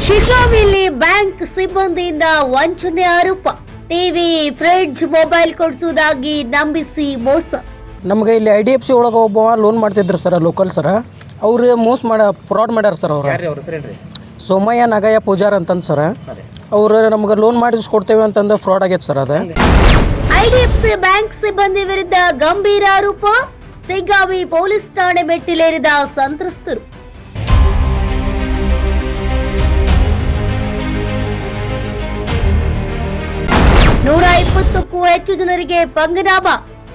ಶಿಗ್ಗಾವಿಯಲ್ಲಿ bank ಸಿಬ್ಬಂದಿಯಿಂದ ವಂಚನೆ ಆರೋಪ. TV, fridge, mobile ಕೊಡಿಸುವುದಾಗಿ ನಂಬಿಸಿ ಮೋಸ. ನಮಗೆ ಇಲ್ಲಿ IDFC ಒಳಗೆ ಒಬ್ಬ ಲೋನ್ ಮಾಡ್ತಿದ್ರು ಸರ್, ಲೋಕಲ್ ಸರ್. ಅವ್ರು ಫ್ರಾಡ್ ಮಾಡ್ಯಾರ ಸರ್. ಸೋಮಯ್ಯ ನಾಗಯ್ಯ ಪೂಜಾರ್ ಅಂತಂದು ಸರ್. ಅವ್ರು ನಮ್ಗೆ ಲೋನ್ ಮಾಡಿಸ್ಕೊಡ್ತೇವೆ ಅಂತಂದು ಫ್ರಾಡ್ ಆಗೈತೆ ಸರ್. ಅದು IDFC ಬ್ಯಾಂಕ್ ಸಿಬ್ಬಂದಿ ವಿರುದ್ಧ ಗಂಭೀರ ಆರೋಪ. ಶಿಗ್ಗಾವಿ ಪೊಲೀಸ್ ಠಾಣೆ ಮೆಟ್ಟಿಲೇರಿದ ಸಂತ್ರಸ್ತರು. ನೂರ 20ಕ್ಕೂ ಹೆಚ್ಚು ಜನರಿಗೆ ಪಂಗನಾಮ.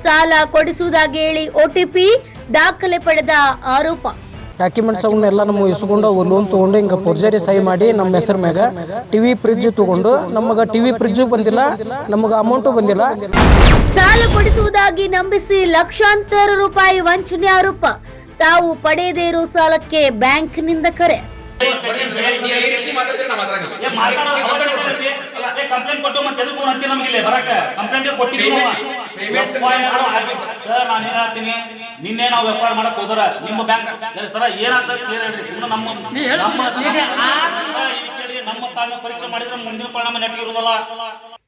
ಸಾಲ ಕೊಡಿಸುವುದಾಗಿ ಹೇಳಿ OTP ದಾಖಲೆ ಪಡೆದ ಆರೋಪ. ಡಾಕ್ಯುಮೆಂಟ್ಸ್ ಅವನ್ನೆಲ್ಲ ನಮ್ಮ ಇಸ್ಕೊಂಡು ಲೋನ್ ತೊಗೊಂಡು ಹಿಂಗೆ ಫೋರ್ಜರಿ ಸಹಿ ಮಾಡಿ ನಮ್ಮ ಹೆಸರು ಮ್ಯಾಗ ಟಿವಿ ಫ್ರಿಡ್ಜ್ ತೊಗೊಂಡು ನಮಗೆ ಟಿವಿ ಫ್ರಿಡ್ಜು ಬಂದಿಲ್ಲ, ನಮಗೆ ಅಮೌಂಟು ಬಂದಿಲ್ಲ. ಸಾಲ ಕೊಡಿಸುವುದಾಗಿ ನಂಬಿಸಿ ಲಕ್ಷಾಂತರ ರೂಪಾಯಿ ವಂಚನೆ ಆರೋಪ. ತಾವು ಪಡೆಯದೇ ಇರೋ ಸಾಲಕ್ಕೆ ಬ್ಯಾಂಕ್ನಿಂದ ಕರೆ. ಕಂಪ್ಲೇಂಟ್ ಕೊಟ್ಟು ಮತ್ತೆ ಎದು ಫೋನ್ ಹಚ್ಚಿ ನಮಗೆ ಇಲ್ಲಿ ಬರಕ ಕಂಪ್ಲೇಂಟ್ ಕೊಟ್ಟಿದ್ದೀವಿ ಸರ್. ನಾನು ಏನ್ ಹೇಳ್ತೀನಿ, ನಿನ್ನೆ ನಾವು FIR ಮಾಡಕ್ ಹೋದ್ರ ನಿಮ್ಮ ಬ್ಯಾಂಕ್ ಸರ ಏನಾಗ್ತದೆ ಕ್ಲಿಯರ್ ಹೇಳ್ರಿ. ಸುಮ್ಮನೆ ನಮ್ಮ ತಾಳ್ಮೆ ಪರೀಕ್ಷೆ ಮಾಡಿದ್ರೆ ಮುಂದಿನ ಪರಿಣಾಮ ನೆಟ್ಟಿಗೆ ಇರುವುದಲ್ಲ.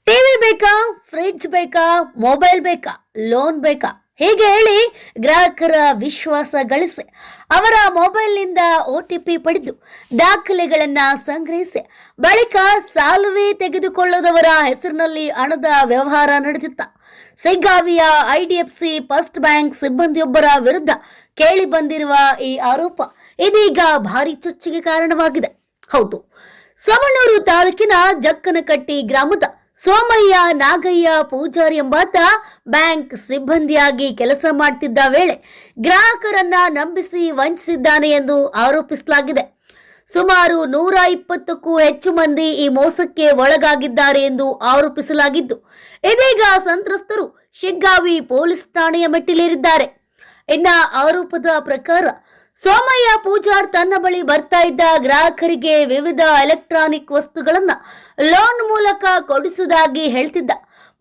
ಟಿವಿ ಬೇಕಾ, ಫ್ರಿಡ್ಜ್ ಬೇಕಾ, ಮೊಬೈಲ್ ಬೇಕಾ, ಲೋನ್ ಬೇಕಾ, ಹೀಗೆ ಹೇಳಿ ಗ್ರಾಹಕರ ವಿಶ್ವಾಸ ಗಳಿಸಿ ಅವರ ಮೊಬೈಲ್ನಿಂದ OTP ಪಡೆದು ದಾಖಲೆಗಳನ್ನ ಸಂಗ್ರಹಿಸಿ ಬಳಿಕ ಸಾಲವೇ ತೆಗೆದುಕೊಳ್ಳದವರ ಹೆಸರಿನಲ್ಲಿ ಹಣದ ವ್ಯವಹಾರ ನಡೆದಿತ್ತ. ಶಿಗ್ಗಾವಿಯ IDFC ಫಸ್ಟ್ ಬ್ಯಾಂಕ್ ಸಿಬ್ಬಂದಿಯೊಬ್ಬರ ವಿರುದ್ಧ ಕೇಳಿ ಬಂದಿರುವ ಈ ಆರೋಪ ಇದೀಗ ಭಾರಿ ಚರ್ಚೆಗೆ ಕಾರಣವಾಗಿದೆ. ಹೌದು, ಸವಣೂರು ತಾಲೂಕಿನ ಜಕ್ಕನಕಟ್ಟಿ ಗ್ರಾಮದ ಸೋಮಯ್ಯ ನಾಗಯ್ಯ ಪೂಜಾರಿ ಎಂಬಾತ ಬ್ಯಾಂಕ್ ಸಿಬ್ಬಂದಿಯಾಗಿ ಕೆಲಸ ಮಾಡುತ್ತಿದ್ದ ವೇಳೆ ಗ್ರಾಹಕರನ್ನ ನಂಬಿಸಿ ವಂಚಿಸಿದ್ದಾನೆ ಎಂದು ಆರೋಪಿಸಲಾಗಿದೆ. ಸುಮಾರು 120ಕ್ಕೂ ಹೆಚ್ಚು ಮಂದಿ ಈ ಮೋಸಕ್ಕೆ ಒಳಗಾಗಿದ್ದಾರೆ ಎಂದು ಆರೋಪಿಸಲಾಗಿದ್ದು, ಇದೀಗ ಸಂತ್ರಸ್ತರು ಶಿಗ್ಗಾವಿ ಪೊಲೀಸ್ ಠಾಣೆಯ ಮೆಟ್ಟಿಲೇರಿದ್ದಾರೆ. ಇನ್ನ ಆರೋಪದ ಪ್ರಕಾರ ಸೋಮಯ್ಯ ಪೂಜಾರ್ ತನ್ನ ಬಳಿ ಬರ್ತಾ ಇದ್ದ ಗ್ರಾಹಕರಿಗೆ ವಿವಿಧ ಎಲೆಕ್ಟ್ರಾನಿಕ್ ವಸ್ತುಗಳನ್ನ ಲೋನ್ ಮೂಲಕ ಕೊಡಿಸುವುದಾಗಿ ಹೇಳ್ತಿದ್ದ.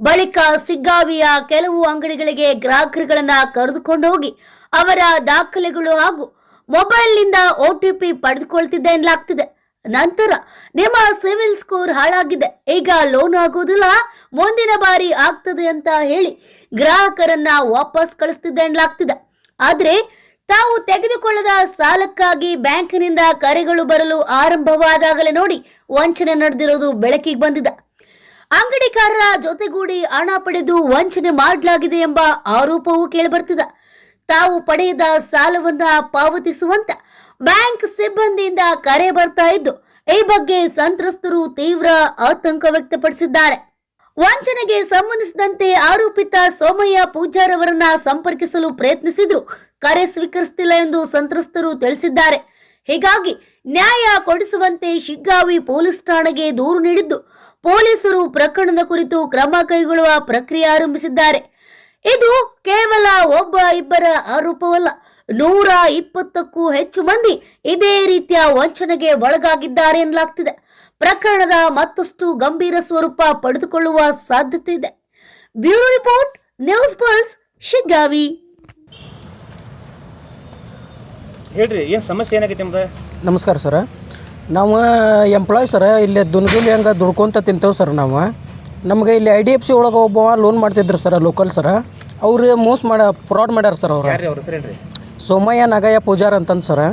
ಬಳಿಕ ಶಿಗ್ಗಾವಿಯ ಕೆಲವು ಅಂಗಡಿಗಳಿಗೆ ಗ್ರಾಹಕರುಗಳನ್ನ ಕರೆದುಕೊಂಡು ಹೋಗಿ ಅವರ ದಾಖಲೆಗಳು ಹಾಗೂ ಮೊಬೈಲ್ನಿಂದ OTP ಪಡೆದುಕೊಳ್ತಿದ್ದ ಎನ್ನಲಾಗ್ತಿದೆ. ನಂತರ ನಿಮ್ಮ ಸಿವಿಲ್ ಸ್ಕೋರ್ ಹಾಳಾಗಿದೆ, ಈಗ ಲೋನ್ ಆಗೋದಿಲ್ಲ, ಮುಂದಿನ ಬಾರಿ ಆಗ್ತದೆ ಅಂತ ಹೇಳಿ ಗ್ರಾಹಕರನ್ನ ವಾಪಸ್ ಕಳಿಸ್ತಿದ್ದ ಎನ್ನಲಾಗ್ತಿದೆ. ಆದ್ರೆ ತಾವು ತೆಗೆದುಕೊಳ್ಳದ ಸಾಲಕ್ಕಾಗಿ ಬ್ಯಾಂಕಿನಿಂದ ಕರೆಗಳು ಬರಲು ಆರಂಭವಾದಾಗಲೇ ನೋಡಿ ವಂಚನೆ ನಡೆದಿರೋದು ಬೆಳಕಿಗೆ ಬಂದಿದೆ. ಅಂಗಡಿಕಾರರ ಜೊತೆಗೂಡಿ ಹಣ ಪಡೆದು ವಂಚನೆ ಮಾಡಲಾಗಿದೆ ಎಂಬ ಆರೋಪವೂ ಕೇಳಿಬರ್ತಿದೆ. ತಾವು ಪಡೆಯದ ಸಾಲವನ್ನ ಪಾವತಿಸುವಂತ ಬ್ಯಾಂಕ್ ಸಿಬ್ಬಂದಿಯಿಂದ ಕರೆ ಬರ್ತಾ ಇದ್ದು, ಈ ಬಗ್ಗೆ ಸಂತ್ರಸ್ತರು ತೀವ್ರ ಆತಂಕ ವ್ಯಕ್ತಪಡಿಸಿದ್ದಾರೆ. ವಂಚನೆಗೆ ಸಂಬಂಧಿಸಿದಂತೆ ಆರೋಪಿತ ಸೋಮಯ್ಯ ಪೂಜಾರ್ ಅವರನ್ನ ಸಂಪರ್ಕಿಸಲು ಪ್ರಯತ್ನಿಸಿದ್ರು ಕರೆ ಸ್ವೀಕರಿಸುತ್ತಿಲ್ಲ ಎಂದು ಸಂತ್ರಸ್ತರು ತಿಳಿಸಿದ್ದಾರೆ. ಹೀಗಾಗಿ ನ್ಯಾಯ ಕೊಡಿಸುವಂತೆ ಶಿಗ್ಗಾವಿ ಪೊಲೀಸ್ ಠಾಣೆಗೆ ದೂರು ನೀಡಿದ್ದು, ಪೊಲೀಸರು ಪ್ರಕರಣದ ಕುರಿತು ಕ್ರಮ ಕೈಗೊಳ್ಳುವ ಪ್ರಕ್ರಿಯೆ ಆರಂಭಿಸಿದ್ದಾರೆ. ಇದು ಕೇವಲ ಒಬ್ಬ ಇಬ್ಬರ ಆರೋಪವಲ್ಲ, 120ಕ್ಕೂ ಹೆಚ್ಚು ಮಂದಿ ಇದೇ ರೀತಿಯ ವಂಚನೆಗೆ ಒಳಗಾಗಿದ್ದಾರೆ ಎನ್ನಲಾಗ್ತಿದೆ. ಪ್ರಕರಣದ ಮತ್ತಷ್ಟು ಗಂಭೀರ ಸ್ವರೂಪ ಪಡೆದುಕೊಳ್ಳುವ ಸಾಧ್ಯತೆ ಇದೆ. Bureau report, news pulse, Shiggavi. ಹೇಳ್ರಿ, ಏನು ಸಮಸ್ಯೆ ಏನಾಗೈತೆ ನಿಮ್ದು? ನಮಸ್ಕಾರ ಸರ್. ನಾವು ಎಂಪ್ಲಾಯ್ ಸರ್, ಇಲ್ಲಿ ದುನ್ಗುಲಿ ಹಂಗೆ ದುಡ್ಕೊಂತ ತಿಂತೇವೆ ಸರ್. ನಮಗೆ ಇಲ್ಲಿ IDFC ಒಳಗೆ ಒಬ್ಬ ಲೋನ್ ಮಾಡ್ತಿದ್ರು ಸರ್, ಲೋಕಲ್ ಸರ್. ಅವ್ರು ಫ್ರಾಡ್ ಮಾಡ್ಯಾರ ಸರ್. ಅವ್ರು ಸೋಮಯ್ಯ ನಾಗಯ್ಯ ಪೂಜಾರ್ ಅಂತಂದು ಸರ್.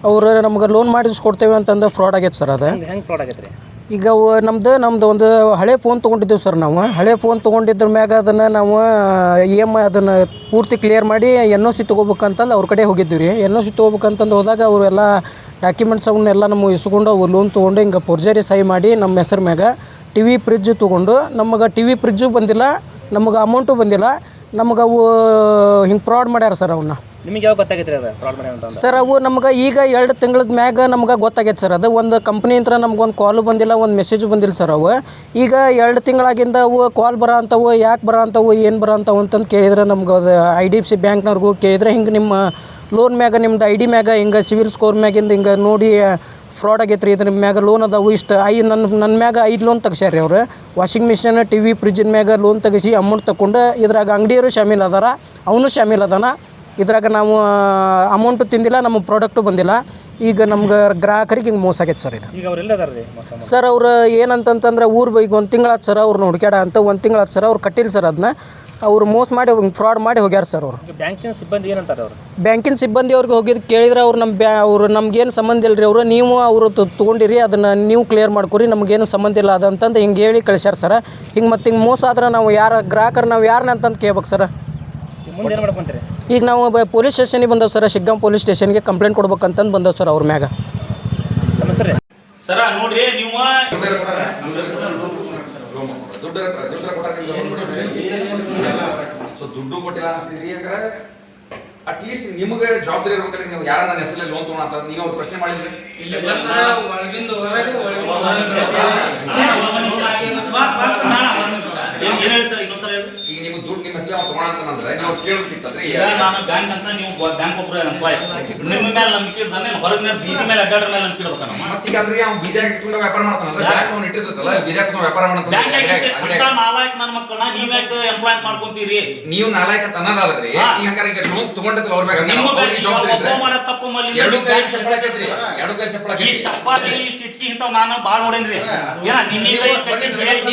ಅವ್ರು ನಮ್ಗೆ ಲೋನ್ ಮಾಡಿಸ್ಕೊಡ್ತೇವೆ ಅಂತಂದು ಫ್ರಾಡ್ ಆಗೈತೆ ಸರ್. ಅದು ಹೆಂಗೆ ಫ್ರಾಡ್ ಆಗೈತೆ ರೀ? ಈಗ ನಮ್ದು ಒಂದು ಹಳೆ ಫೋನ್ ತೊಗೊಂಡಿದ್ದೀವಿ ಸರ್. ನಾವು ಹಳೆ ಫೋನ್ ತೊಗೊಂಡಿದ್ರ ಮ್ಯಾಗ ಅದನ್ನು ನಾವು EMI ಅದನ್ನು ಪೂರ್ತಿ ಕ್ಲಿಯರ್ ಮಾಡಿ NOC ತೊಗೋಬೇಕಂತಂದು ಅವ್ರ ಕಡೆ ಹೋಗಿದ್ದೀವಿ ರೀ. NOC ತೊಗೋಬೇಕಂತಂದು ಹೋದಾಗ ಅವರೆಲ್ಲ ಡಾಕ್ಯುಮೆಂಟ್ಸ್ ಅವನ್ನೆಲ್ಲ ನಮ್ಮ ಇಸ್ಕೊಂಡು ಲೋನ್ ತೊಗೊಂಡು ಹಿಂಗೆ ಫೋರ್ಜರಿ ಸಹಿ ಮಾಡಿ ನಮ್ಮ ಹೆಸರು ಮ್ಯಾಗ ಟಿವಿ ಫ್ರಿಡ್ಜ್ ತೊಗೊಂಡು ನಮಗೆ ಟಿವಿ ಫ್ರಿಡ್ಜು ಬಂದಿಲ್ಲ, ನಮಗೆ ಅಮೌಂಟು ಬಂದಿಲ್ಲ, ನಮಗೆ ಅವು ಹಿಂಗೆ ಫ್ರಾಡ್ ಮಾಡ್ಯಾರ ಸರ್. ಅವನ್ನ ನಿಮಗೆ ಯಾವಾಗ ಗೊತ್ತಾಗೈತೆ ರೀ ಅದು ಫ್ರಾಡ್ ಮಾಡ್ಯಾರ ಅಂತ? ಸರ್ ಅವು ನಮ್ಗೆ ಈಗ 2 ತಿಂಗಳ ಮ್ಯಾಗ ನಮ್ಗೆ ಗೊತ್ತಾಗೈತೆ ಸರ್. ಅದು ಒಂದು ಕಂಪ್ನಿಯಿಂದ ನಮ್ಗೊಂದು ಕಾಲು ಬಂದಿಲ್ಲ, ಒಂದು ಮೆಸೇಜು ಬಂದಿಲ್ಲ ಸರ್. ಅವು ಈಗ 2 ತಿಂಗಳಾಗಿಂದ ಅವು ಕಾಲ್ ಬರೋ ಅಂಥವು, ಯಾಕೆ ಬರೋ ಅಂಥವು, ಏನು ಬರೋ ಅಂಥವು ಅಂತಂದು ಕೇಳಿದ್ರೆ ನಮ್ಗೆ ಅದು IDFC ಬ್ಯಾಂಕ್ನವ್ರಿಗೂ ಕೇಳಿದ್ರೆ ಹಿಂಗೆ ನಿಮ್ಮ ಲೋನ್ ಮ್ಯಾಗ ನಿಮ್ದು ID ಮ್ಯಾಗ ಹಿಂಗೆ ಸಿವಿಲ್ ಸ್ಕೋರ್ ಮ್ಯಾಗಿಂದ ಹಿಂಗೆ ನೋಡಿ ಫ್ರಾಡ್ ಆಗೈತೆ ರೀ, ಇದ್ರ ಮ್ಯಾಗ ಲೋನ್ ಅದಾವು ಇಷ್ಟು ನನ್ನ ಮ್ಯಾಗ 5 ಲೋನ್ ತೆಗ್ಸ್ಯಾರ ಅವ್ರು. ವಾಷಿಂಗ್ ಮಿಷಿನ್, TV ಫ್ರಿಡ್ಜಿನ ಮ್ಯಾಗ ಲೋನ್ ತೆಗಿಸಿ ಅಮೌಂಟ್ ತೊಗೊಂಡು ಇದ್ರಾಗ ಅಂಗಡಿಯವರು ಶಾಮೀಲ್ ಅದಾರ, ಅವನು ಶಾಮೀಲ್ ಅದಾನ. ಇದ್ರಾಗ ನಾವು ಅಮೌಂಟು ತಿಂದಿಲ್ಲ, ನಮ್ಮ ಪ್ರಾಡಕ್ಟು ಬಂದಿಲ್ಲ. ಈಗ ನಮ್ಗೆ ಗ್ರಾಹಕರಿಗೆ ಹಿಂಗೆ ಮೋಸ ಆಗೈತೆ ಸರ್ ಇದು. ಈಗ ಅವ್ರೆಲ್ಲದಾರ್ರಿ ಸರ್ ಅವ್ರು ಏನಂತಂತಂದ್ರೆ ಈಗ 1 ತಿಂಗಳಾಯ್ತು ಸರ್ ಅವ್ರನ್ನ ಹುಡುಕ್ಯಾಡ ಅಂತ 1 ತಿಂಗಳಾಯ್ತು ಸರ್. ಅವ್ರು ಕಟ್ಟಿಲ್ಲ ಸರ್ ಅದನ್ನ. ಅವ್ರು ಮೋಸ ಮಾಡಿ ಫ್ರಾಡ್ ಮಾಡಿ ಹೋಗ್ಯಾರ ಸರ್ ಅವರು. ಬ್ಯಾಂಕಿನ ಸಿಬ್ಬಂದಿ ಏನಂತಾರೆ ಅವರು? ಬ್ಯಾಂಕಿನ ಸಿಬ್ಬಂದಿ ಅವ್ರಿಗೆ ಹೋಗಿದ್ದು ಕೇಳಿದ್ರೆ ಅವ್ರು ಅವ್ರು ನಮ್ಗೇನು ಸಂಬಂಧ ಇಲ್ಲ ರೀ, ಅವರು ನೀವು ಅವರು ತೊಗೊಂಡಿರಿ ಅದನ್ನು ನೀವು ಕ್ಲಿಯರ್ ಮಾಡ್ಕೊರಿ, ನಮಗೇನು ಸಂಬಂಧ ಇಲ್ಲ ಅದಂತಂದು ಹಿಂಗೆ ಹೇಳಿ ಕಳಿಸ್ಯಾರ ಸರ್. ಹಿಂಗೆ ಮತ್ತೆ ಹಿಂಗೆ ಮೋಸ ಆದ್ರೆ ನಾವು ಗ್ರಾಹಕರು ನಾವು ಯಾರನ್ನ ಅಂತಂದು ಕೇಳ್ಬೇಕು ಸರ್. ಮುಂದೆ ಏನು ಮಾಡ್ಕೊಂತೀರಿ? ಈಗ ನಾವು ಪೊಲೀಸ್ ಸ್ಟೇಷನಿಗೆ ಬಂದವು ಸರ್, ಶಿಗ್ಗಾಂವ್ ಪೊಲೀಸ್ ಸ್ಟೇಷನ್ಗೆ ಕಂಪ್ಲೇಂಟ್ ಕೊಡ್ಬೇಕಂತಂದು ಬಂದವು ಸರ್ ಅವ್ರ ಮ್ಯಾಗ. ನಮಸ್ತೆ ಸರ ನೋಡ್ರಿ ನೀವು ದುಡ್ಡು ಕೊಟ್ಟಿಲ್ಲ ಅಂತಿದ್ರಿ. ಯಾಕಂದ್ರೆ ಅಟ್ಲೀಸ್ಟ್ ನಿಮಗೆ ಜವಾಬ್ದಾರಿ ಇರ್ಬೇಕಂದ್ರೆ ನೀವು ಯಾರ ನನ್ನ ಹೆಸರಲ್ಲಿ ಲೋನ್ ತಗೋಣ ಅಂತ ನೀವು ಅವ್ರು ಪ್ರಶ್ನೆ ಮಾಡಿದ್ರೆ ಏನ್ ಹೇಳಿ ಸರ್ ಇನ್ನೊಂದ್ಸಲ ಹೇಳಿ. ಈಗ ನಿಮ್ಗೆ ದುಡ್ಡು ನಿಮ್ಮ ಹೆಸರಲ್ಲಿ ಅವ್ರು ತಗೋಣ ಅಂತಂದ್ರೆ ನೀವು ಕೇಳಬೇಕಿತ್ತಂದ್ರೆ ಈಗ ನಾನು ಬ್ಯಾಂಕ್ ಅಂತ ನೀವು ಬ್ಯಾಂಕ್ ಒಬ್ಬರು ಎಂಪ್ಲಾಯ್ ನಿಮ್ಮ ಮೇಲೆ ನಂಬಿಕೆ ಇಡ್ದಾನೆ ಹೊರಗ ಮೇಲೆ ಬೀದಿ ಮೇಲೆ ಅಡ್ಡಾಡ್ರ ಮೇಲೆ ನಂಬಿಕೆ ಇಡ್ಬೇಕ ನಮ್ಮ ಮತ್ತೀಗ ಅಂದ್ರೆ ಅವ್ನು ಬೀದಿಯಾಗ ಇಟ್ಕೊಂಡು ವ್ಯಾಪಾರ ಮಾಡ್ತಾನಂದ್ರೆ ಬ್ಯಾಂಕ್ ಅವ್ನು ಇಟ್ಟಿರ್ತಲ್ಲ ಬೀದಿಯಾಗ ಕುತ್ಕೊಂಡು ವ್ಯಾಪಾರ ಬ್ಯಾಂಕ್ ನಾಲ್ಕು ನನ್ನ ಮಕ್ಕಳನ್ನ ನೀವ್ಯಾಕೆ ಎಂಪ್ಲಾಯ್ ಮಾಡ್ಕೊಂತೀರಿ? ನೀವು ನಾಲ್ಕು ಅಂತ ಅನ್ನೋದಾದ್ರಿ ಈ ಹಂಗಾರೆ ಈಗ ಲೋನ್ ತಗೊಂಡಿದ್ದಲ್ಲ ಅವ್ರ ಮ್ಯಾಗ ನಿಮ್ಮ ಅವ್ರಿಗೆ ಜವಾಬ್ದಾರಿ ಒಬ್ಬ ಮಾಡೋ ತಪ್ಪು ಮಲ್ಲಿ ಎರಡು ಕೈ ಚಪ್ಪಲಾಕೈತ್ರಿ, ಎರಡು ಕೈ ಈ ಚಪ್ಪಲಾಕೈತಿ. ಚಪಾತಿ ಈ ಚಿಟ್ಕಿ ಇಂಥವ್ ನಾನು ಬಾಳ್ ನೋಡೇನ್ರಿ. ಏನ ನಿನ್ನಿಂದ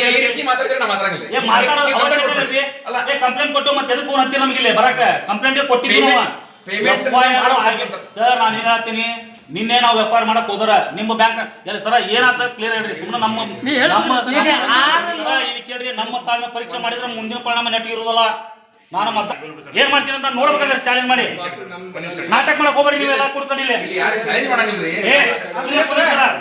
ಈ ರೀತಿ ಮಾತಾಡಿದ್ರೆ ನಾ ಮಾತಾಡಂಗಿಲ್ಲ. ಕಂಪ್ಲೇಂಟ್ ಕೊಟ್ಟು ಮತ್ತೆ ಎದಕ್ಕೆ ಫೋನ್ ಹಚ್ಚಿ ನಮಗಿಲ್ಲ ಬರಕ ಕಂಪ್ಲೇಂಟ್ ಕೊಟ್ಟಿದ್ದೀವಿ ಸರ್. ನಾನು ಏನ್ ಹೇಳ್ತೀನಿ, ನಿನ್ನೆ ನಾವು ವ್ಯವಹಾರ ಮಾಡಕ್ ಹೋದ್ರ ನಿಮ್ಮ ಬ್ಯಾಂಕ್ ಸರ ಏನಾಗ್ತದೆ ಕ್ಲಿಯರ್ ಹೇಳ್ರಿ. ಸುಮ್ಮನೆ ನಮ್ಮ ತಾಳ್ಮೆ ಪರೀಕ್ಷೆ ಮಾಡಿದ್ರೆ ಮುಂದಿನ ಪರಿಣಾಮ ನೆಟ್ಟಿಗೆ ಇರುವುದಲ್ಲ. ನಾನು ಮತ್ತೆ ಏನ್ ಮಾಡ್ತೀನಿ ಅಂತ ನೋಡ್ಬೇಕಾದ್ರೆ ಚಾಲೆಂಜ್ ಮಾಡಿ ನಾಟಕ ಮಾಡಕ್ ಹೋಗ್ಬೇಡಿ. ನೀವೆಲ್ಲ ಕುಡ್ಕೊಂಡಿಲ್ಲ ಚಾಲೆಂಜ್ ಮಾಡಂಗಿಲ್ರಿ.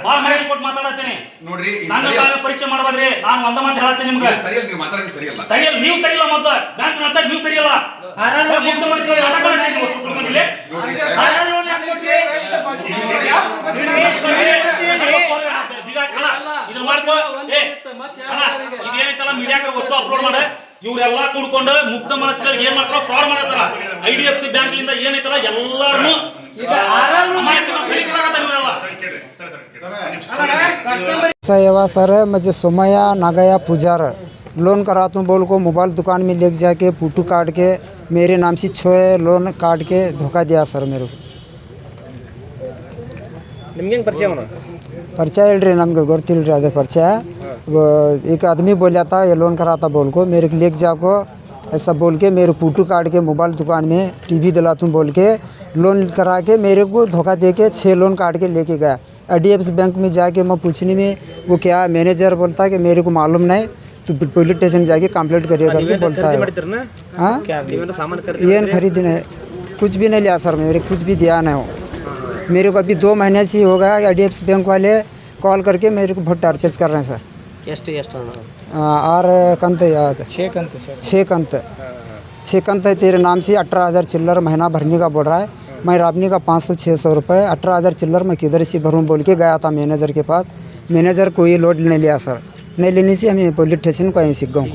ಬಾಳ ಮರ್ಯಾದೆ ಕೊಟ್ಟು ಮಾತಾಡತ್ತೀನಿ ನೋಡ್ರಿ ನಾನು ತಾಳ್ಮೆ ಪರೀಕ್ಷೆ ಮಾಡಬೇಡ್ರಿ. ನಾನು ಒಂದ ಮಾತು ಹೇಳತ್ತೀನಿ ನಿಮ್ಗೆ, ಸರಿಯಲ್ಲ ನೀವು ಮಾತಾಡೋದು ಸರಿಯಲ್ಲ. ಸರಿಯಲ್ಲ ನೀವು ಸರಿಯಿಲ್ಲ. ಮೊದಲು ಬ್ಯಾಂಕ್ ನಡ್ಸಕ್ ನೀವು ಸರಿಯಲ್ಲ. ಇದನ್ನ ಮಾಡ್ಕೋ ಇದೇನೈತಲ್ಲ ಮೀಡಿಯಾಕ ವಸ್ತು ಅಪ್ಲೋಡ್ ಮಾಡ. ಇವ್ರೆಲ್ಲ ಕೂಡ್ಕೊಂಡು ಮುಕ್ತ ಮನಸ್ಸುಗಳಿಗೆ ಏನ್ ಮಾಡ್ತಾರ, ಫ್ರಾಡ್ ಮಾಡತ್ತಾರ. IDFC ಬ್ಯಾಂಕ್ ಲಿಂದ ಏನೈತಲ್ಲ ಎಲ್ಲಾರನು ऐसा हुआ सर, मुझे सोमया नागया पुजार लोन कराता हूँ बोल को मोबाइल दुकान में लेके जाके फोटो काट के मेरे नाम से 6 लोन काट के धोखा दिया सर मेरे को. ನಿಮ್ಗೆ ಹೆಂಗೆ ಪರಿಚಯ ಅವನು? परिचय इल्री नम्गे गोर्तिल्री अदे परिचय. वो एक आदमी बोला था ये लोन कराता बोल को मेरे को लेके जाको ऐसा बोल के मेरे फोटो काट के मोबाइल दुकान में टीवी दिलाता हूँ बोल के लोन करा के मेरे को धोखा दे के 6 लोन काट के लेके गया. IDFC बैंक में जाके मैं पूछने में वो क्या मैनेजर बोलता है कि मेरे को मालूम नहीं, तो पुलिस स्टेशन जाके कंप्लेंट करिएगा करके बोलता है. हाँ ये खरीदी नहीं, कुछ भी नहीं लिया सर, मेरे कुछ भी दिया नहीं हो. मेरे को अभी 2 महीने से हो गया. IDFC बैंक वाले कॉल करके मेरे को बहुत टार्चर कर रहे हैं सर. और कंत याद 6 कंत है तेरे नाम से 18,000 चिल्लर महीना भरने का बोल रहा है. मैं राबनी का 500-600 रुपये 18,000 चिल्लर मैं किधर से भरूँ बोल के गया था मैनेजर के पास. मैनेजर कोई लोड नहीं लिया सर. नहीं लेने से हमें पुलिस स्टेशन को यहीं सीख गए.